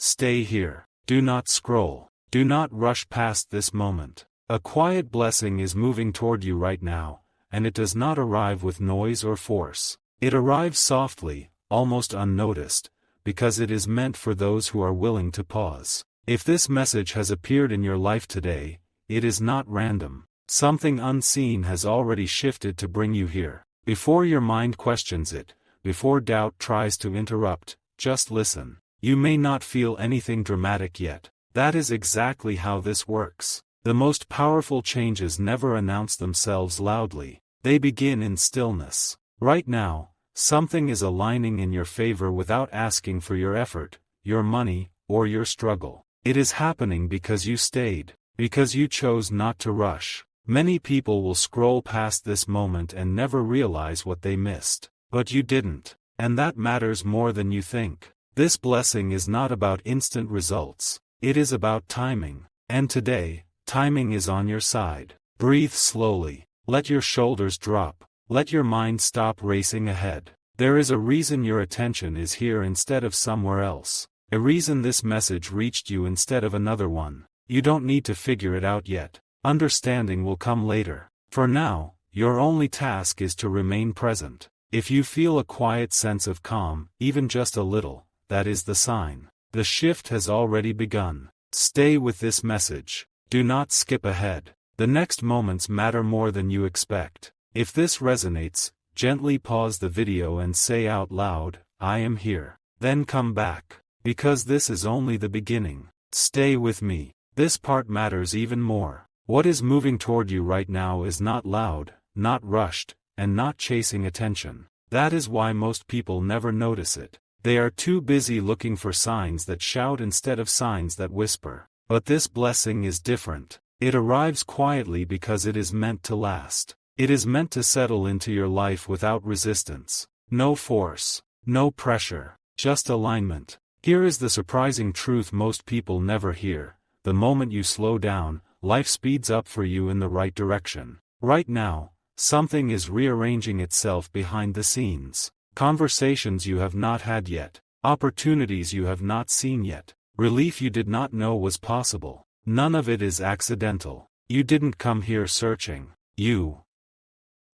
Stay here. Do not scroll. Do not rush past this moment. A quiet blessing is moving toward you right now, and it does not arrive with noise or force. It arrives softly, almost unnoticed, because it is meant for those who are willing to pause. If this message has appeared in your life today, it is not random. Something unseen has already shifted to bring you here. Before your mind questions it, before doubt tries to interrupt, just listen. You may not feel anything dramatic yet. That is exactly how this works. The most powerful changes never announce themselves loudly. They begin in stillness. Right now, something is aligning in your favor without asking for your effort, your money, or your struggle. It is happening because you stayed, because you chose not to rush. Many people will scroll past this moment and never realize what they missed. But you didn't. And that matters more than you think. This blessing is not about instant results. It is about timing. And today, timing is on your side. Breathe slowly. Let your shoulders drop. Let your mind stop racing ahead. There is a reason your attention is here instead of somewhere else. A reason this message reached you instead of another one. You don't need to figure it out yet. Understanding will come later. For now, your only task is to remain present. If you feel a quiet sense of calm, even just a little, that is the sign. The shift has already begun. Stay with this message. Do not skip ahead. The next moments matter more than you expect. If this resonates, gently pause the video and say out loud, "I am here." Then come back. Because this is only the beginning. Stay with me. This part matters even more. What is moving toward you right now is not loud, not rushed, and not chasing attention. That is why most people never notice it. They are too busy looking for signs that shout instead of signs that whisper. But this blessing is different. It arrives quietly because it is meant to last. It is meant to settle into your life without resistance. No force. No pressure. Just alignment. Here is the surprising truth most people never hear. The moment you slow down, life speeds up for you in the right direction. Right now, something is rearranging itself behind the scenes. Conversations you have not had yet. Opportunities you have not seen yet. Relief you did not know was possible. None of it is accidental. You didn't come here searching. You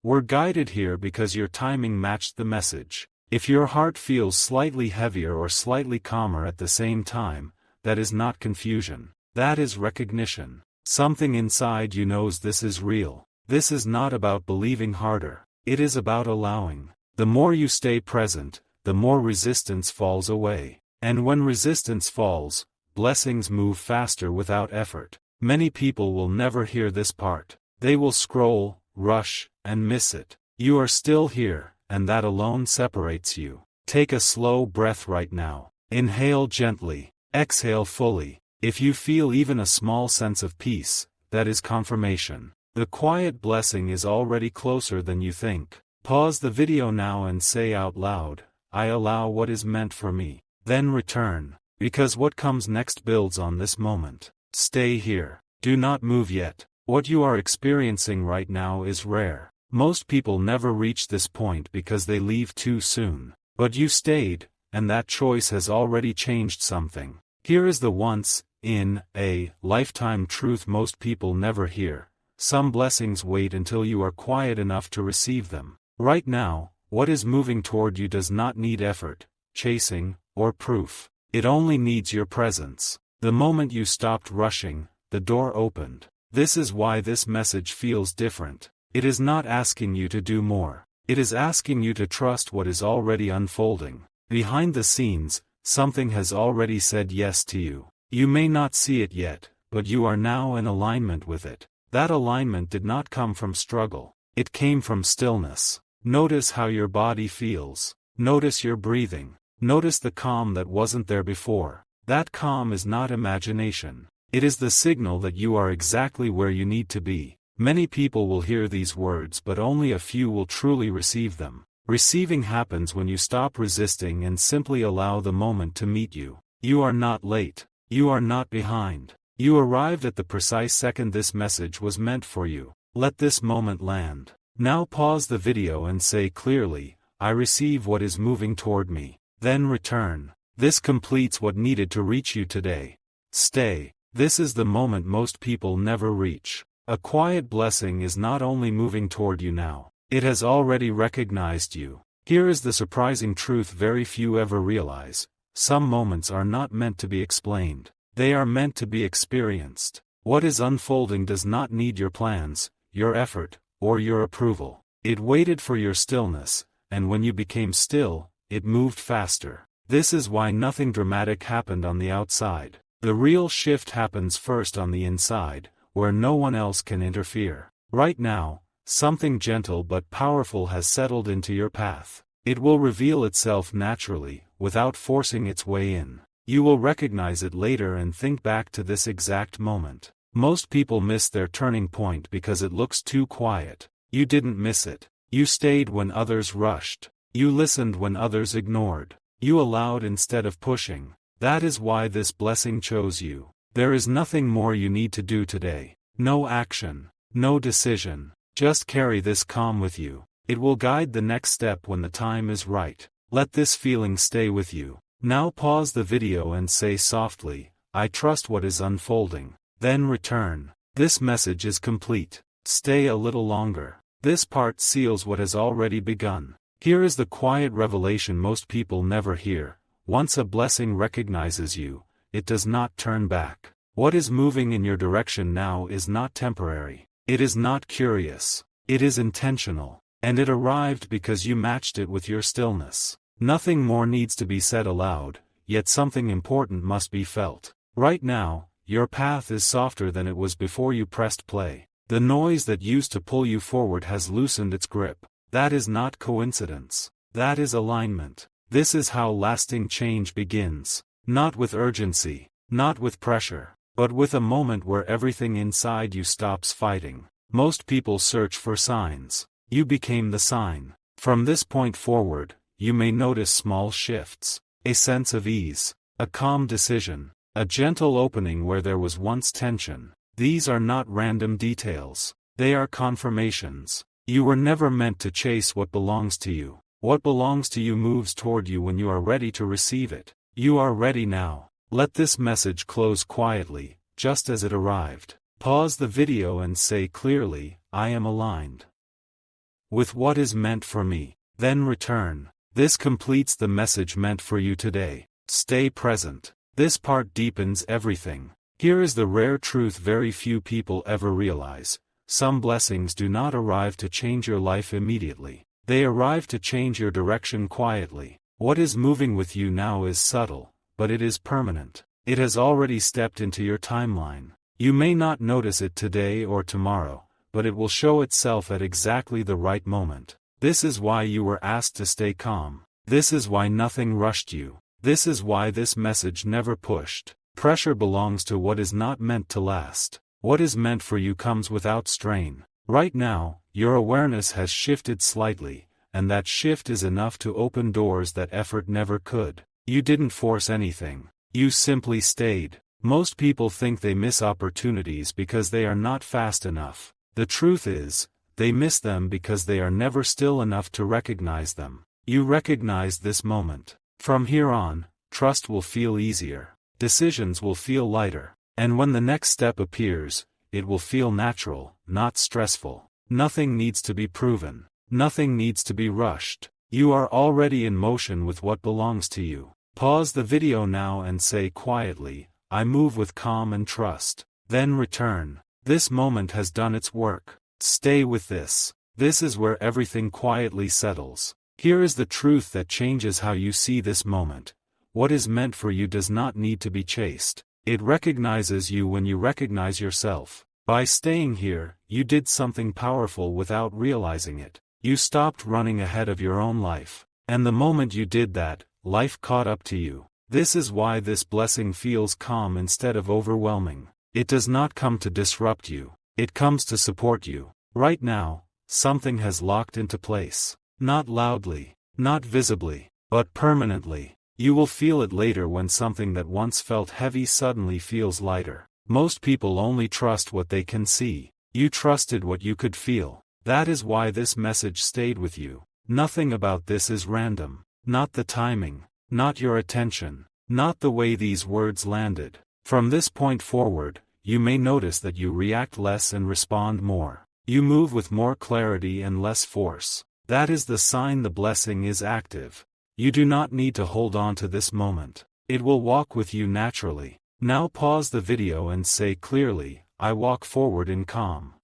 were guided here because your timing matched the message. If your heart feels slightly heavier or slightly calmer at the same time, that is not confusion. That is recognition. Something inside you knows this is real. This is not about believing harder. It is about allowing. The more you stay present, the more resistance falls away. And when resistance falls, blessings move faster without effort. Many people will never hear this part. They will scroll, rush, and miss it. You are still here, and that alone separates you. Take a slow breath right now. Inhale gently. Exhale fully. If you feel even a small sense of peace, that is confirmation. The quiet blessing is already closer than you think. Pause the video now and say out loud, "I allow what is meant for me." Then return, because what comes next builds on this moment. Stay here. Do not move yet. What you are experiencing right now is rare. Most people never reach this point because they leave too soon. But you stayed, and that choice has already changed something. Here is the once in a lifetime truth most people never hear. Some blessings wait until you are quiet enough to receive them. Right now, what is moving toward you does not need effort, chasing, or proof. It only needs your presence. The moment you stopped rushing, the door opened. This is why this message feels different. It is not asking you to do more. It is asking you to trust what is already unfolding. Behind the scenes, something has already said yes to you. You may not see it yet, but you are now in alignment with it. That alignment did not come from struggle. It came from stillness. Notice how your body feels. Notice your breathing. Notice the calm that wasn't there before. That calm is not imagination. It is the signal that you are exactly where you need to be. Many people will hear these words but only a few will truly receive them. Receiving happens when you stop resisting and simply allow the moment to meet you. You are not late. You are not behind. You arrived at the precise second this message was meant for you. Let this moment land. Now pause the video and say clearly, "I receive what is moving toward me." Then return. This completes what needed to reach you today. Stay. This is the moment most people never reach. A quiet blessing is not only moving toward you now, it has already recognized you. Here is the surprising truth very few ever realize. Some moments are not meant to be explained. They are meant to be experienced. What is unfolding does not need your plans, your effort, or your approval. It waited for your stillness, and when you became still, it moved faster. This is why nothing dramatic happened on the outside. The real shift happens first on the inside, where no one else can interfere. Right now, something gentle but powerful has settled into your path. It will reveal itself naturally, without forcing its way in. You will recognize it later and think back to this exact moment. Most people miss their turning point because it looks too quiet. You didn't miss it. You stayed when others rushed. You listened when others ignored. You allowed instead of pushing. That is why this blessing chose you. There is nothing more you need to do today. No action. No decision. Just carry this calm with you. It will guide the next step when the time is right. Let this feeling stay with you. Now pause the video and say softly, "I trust what is unfolding." Then return. This message is complete. Stay a little longer. This part seals what has already begun. Here is the quiet revelation most people never hear. Once a blessing recognizes you, it does not turn back. What is moving in your direction now is not temporary. It is not curious. It is intentional. And it arrived because you matched it with your stillness. Nothing more needs to be said aloud, yet something important must be felt. Right now, your path is softer than it was before you pressed play. The noise that used to pull you forward has loosened its grip. That is not coincidence. That is alignment. This is how lasting change begins. Not with urgency, not with pressure, but with a moment where everything inside you stops fighting. Most people search for signs. You became the sign. From this point forward, you may notice small shifts. A sense of ease. A calm decision. A gentle opening where there was once tension. These are not random details. They are confirmations. You were never meant to chase what belongs to you. What belongs to you moves toward you when you are ready to receive it. You are ready now. Let this message close quietly, just as it arrived. Pause the video and say clearly, "I am aligned with what is meant for me." Then return. This completes the message meant for you today. Stay present. This part deepens everything. Here is the rare truth very few people ever realize. Some blessings do not arrive to change your life immediately. They arrive to change your direction quietly. What is moving with you now is subtle, but it is permanent. It has already stepped into your timeline. You may not notice it today or tomorrow, but it will show itself at exactly the right moment. This is why you were asked to stay calm. This is why nothing rushed you. This is why this message never pushed. Pressure belongs to what is not meant to last. What is meant for you comes without strain. Right now, your awareness has shifted slightly, and that shift is enough to open doors that effort never could. You didn't force anything. You simply stayed. Most people think they miss opportunities because they are not fast enough. The truth is, they miss them because they are never still enough to recognize them. You recognized this moment. From here on, trust will feel easier. Decisions will feel lighter. And when the next step appears, it will feel natural, not stressful. Nothing needs to be proven. Nothing needs to be rushed. You are already in motion with what belongs to you. Pause the video now and say quietly, "I move with calm and trust." Then return. This moment has done its work. Stay with this. This is where everything quietly settles. Here is the truth that changes how you see this moment. What is meant for you does not need to be chased. It recognizes you when you recognize yourself. By staying here, you did something powerful without realizing it. You stopped running ahead of your own life. And the moment you did that, life caught up to you. This is why this blessing feels calm instead of overwhelming. It does not come to disrupt you. It comes to support you. Right now, something has locked into place. Not loudly, not visibly, but permanently. You will feel it later when something that once felt heavy suddenly feels lighter. Most people only trust what they can see. You trusted what you could feel. That is why this message stayed with you. Nothing about this is random. Not the timing, not your attention, not the way these words landed. From this point forward, you may notice that you react less and respond more. You move with more clarity and less force. That is the sign the blessing is active. You do not need to hold on to this moment. It will walk with you naturally. Now pause the video and say clearly, I walk forward in calm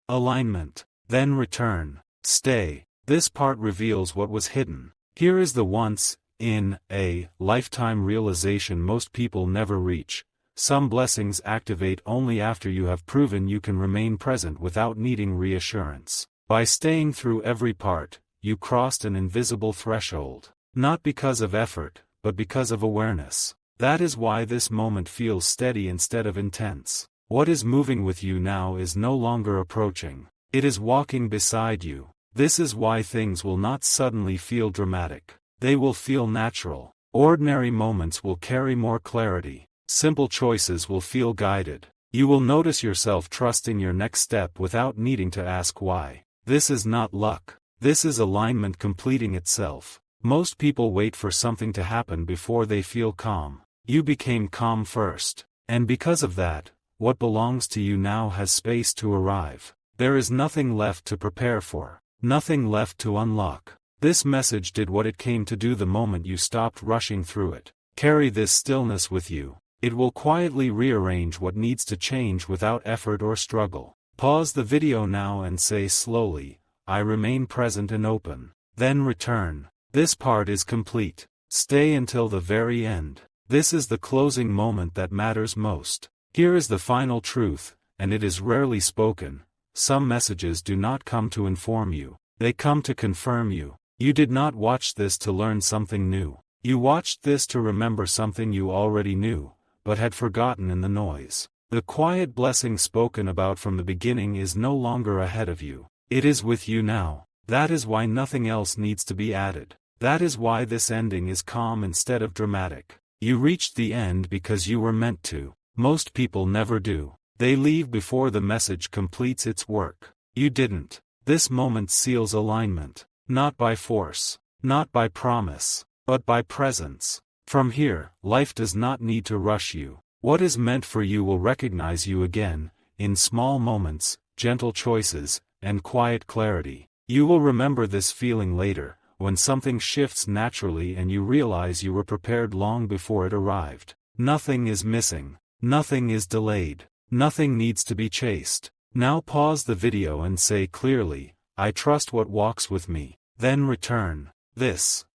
alignment. Then return. Stay. This part reveals what was hidden. Here is the once in a lifetime realization most people never reach. Some blessings activate only after you have proven you can remain present without needing reassurance. By staying through every part, you crossed an invisible threshold. Not because of effort, but because of awareness. That is why this moment feels steady instead of intense. What is moving with you now is no longer approaching. It is walking beside you. This is why things will not suddenly feel dramatic. They will feel natural. Ordinary moments will carry more clarity. Simple choices will feel guided. You will notice yourself trusting your next step without needing to ask why. This is not luck. This is alignment completing itself. Most people wait for something to happen before they feel calm. You became calm first. And because of that, what belongs to you now has space to arrive. There is nothing left to prepare for. Nothing left to unlock. This message did what it came to do the moment you stopped rushing through it. Carry this stillness with you. It will quietly rearrange what needs to change without effort or struggle. Pause the video now and say slowly, I remain present and open. Then return. This part is complete. Stay until the very end. This is the closing moment that matters most. Here is the final truth, and it is rarely spoken. Some messages do not come to inform you. They come to confirm you. You did not watch this to learn something new. You watched this to remember something you already knew, but had forgotten in the noise. The quiet blessing spoken about from the beginning is no longer ahead of you. It is with you now. That is why nothing else needs to be added. That is why this ending is calm instead of dramatic. You reached the end because you were meant to. Most people never do. They leave before the message completes its work. You didn't. This moment seals alignment. Not by force. Not by promise. But by presence. From here, life does not need to rush you. What is meant for you will recognize you again, in small moments, gentle choices, and quiet clarity. You will remember this feeling later, when something shifts naturally and you realize you were prepared long before it arrived. Nothing is missing. Nothing is delayed. Nothing needs to be chased. Now pause the video and say clearly, I trust what walks with me. Then return. This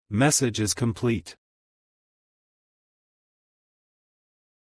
message is complete.